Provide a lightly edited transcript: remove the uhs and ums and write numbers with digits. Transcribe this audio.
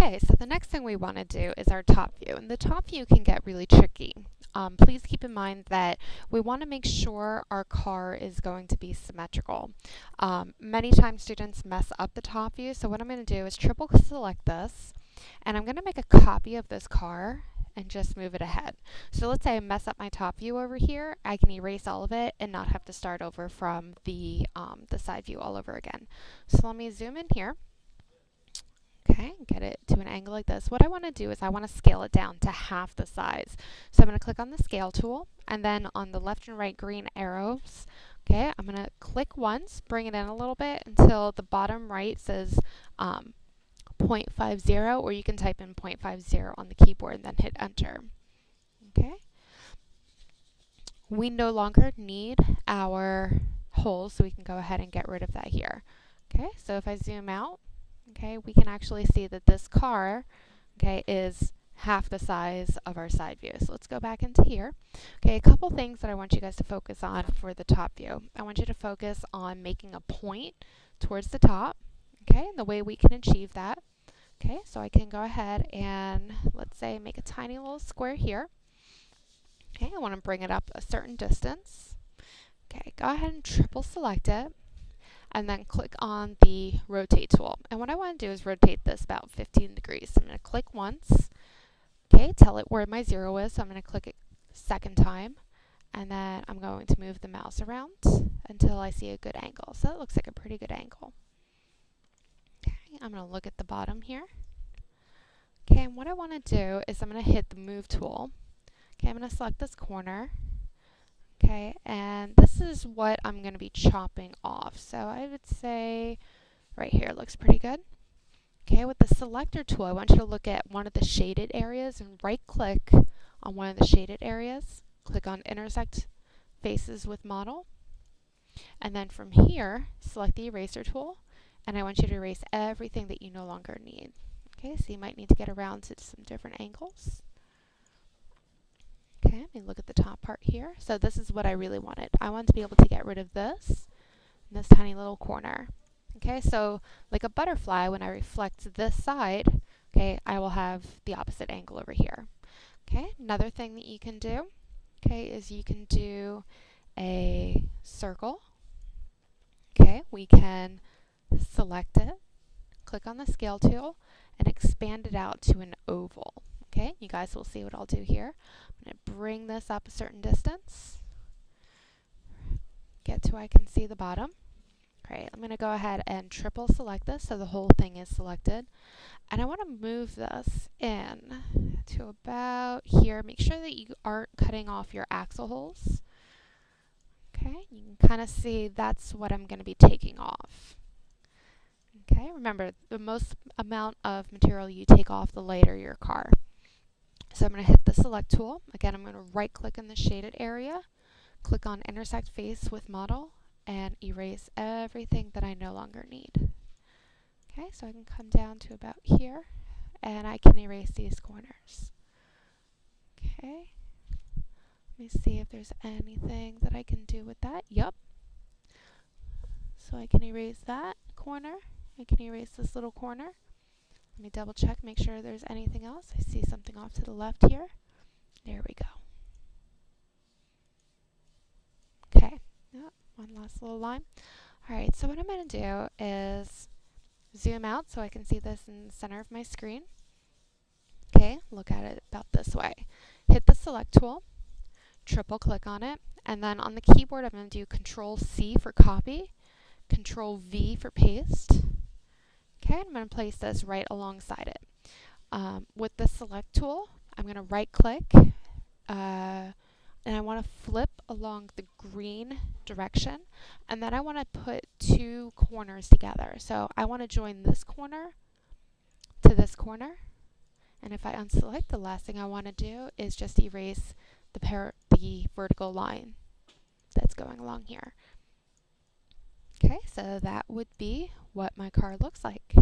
Okay, so the next thing we want to do is our top view, and the top view can get really tricky. Please keep in mind that we want to make sure our car is going to be symmetrical. Many times students mess up the top view, so what I'm going to do is triple select this, and I'm going to make a copy of this car and just move it ahead. So let's say I mess up my top view over here, I can erase all of it and not have to start over from the side view all over again. So let me zoom in here. Okay, get it to an angle like this. What I want to do is I want to scale it down to half the size. So I'm going to click on the scale tool, and then on the left and right green arrows, okay, I'm going to click once, bring it in a little bit until the bottom right says 0.50, or you can type in 0.50 on the keyboard and then hit enter. Okay. We no longer need our holes, so we can go ahead and get rid of that here. Okay, so if I zoom out, okay, we can actually see that this car, okay, is half the size of our side view. So let's go back into here. Okay, a couple things that I want you guys to focus on for the top view. I want you to focus on making a point towards the top, okay, and the way we can achieve that. Okay, so I can go ahead and, let's say, make a tiny little square here. Okay, I want to bring it up a certain distance. Okay, go ahead and triple select it, and then click on the rotate tool. And what I want to do is rotate this about 15 degrees. So I'm going to click once, okay, tell it where my 0 is, so I'm going to click it second time, and then I'm going to move the mouse around until I see a good angle. So it looks like a pretty good angle. Okay, I'm going to look at the bottom here. Okay, and what I want to do is I'm going to hit the move tool. Okay, I'm going to select this corner. Okay, and this is what I'm going to be chopping off. So I would say right here looks pretty good. Okay, with the selector tool, I want you to look at one of the shaded areas and right click on one of the shaded areas. Click on intersect faces with model. And then from here, select the eraser tool, and I want you to erase everything that you no longer need. Okay, so you might need to get around to some different angles. Okay, let me look at the top part here. So this is what I really wanted. I wanted to be able to get rid of this and this tiny little corner. Okay, so like a butterfly, when I reflect this side, okay, I will have the opposite angle over here. Okay, another thing that you can do, okay, is you can do a circle. Okay, we can select it, click on the scale tool, and expand it out to an oval. Okay, you guys will see what I'll do here. I'm going to bring this up a certain distance, get to where I can see the bottom. Great, I'm going to go ahead and triple select this so the whole thing is selected. And I want to move this in to about here. Make sure that you aren't cutting off your axle holes. Okay, you can kind of see that's what I'm going to be taking off. Okay, remember, the most amount of material you take off, the lighter your car. So I'm going to hit the select tool. Again, I'm going to right click in the shaded area, click on intersect face with model, and erase everything that I no longer need. Okay, so I can come down to about here, and I can erase these corners. Okay, let me see if there's anything that I can do with that. Yup. So I can erase that corner. I can erase this little corner. Let me double check, make sure there's anything else. I see something off to the left here. There we go. Okay, one last little line. Alright, so what I'm going to do is zoom out so I can see this in the center of my screen. Okay, look at it about this way. Hit the select tool, triple click on it, and then on the keyboard I'm going to do Control C for copy, Control V for paste. Okay, I'm going to place this right alongside it. With the select tool, I'm going to right click and I want to flip along the green direction, and then I want to put two corners together. So I want to join this corner to this corner, and if I unselect, the last thing I want to do is just erase the vertical line that's going along here. Okay, so that would be what my car looks like.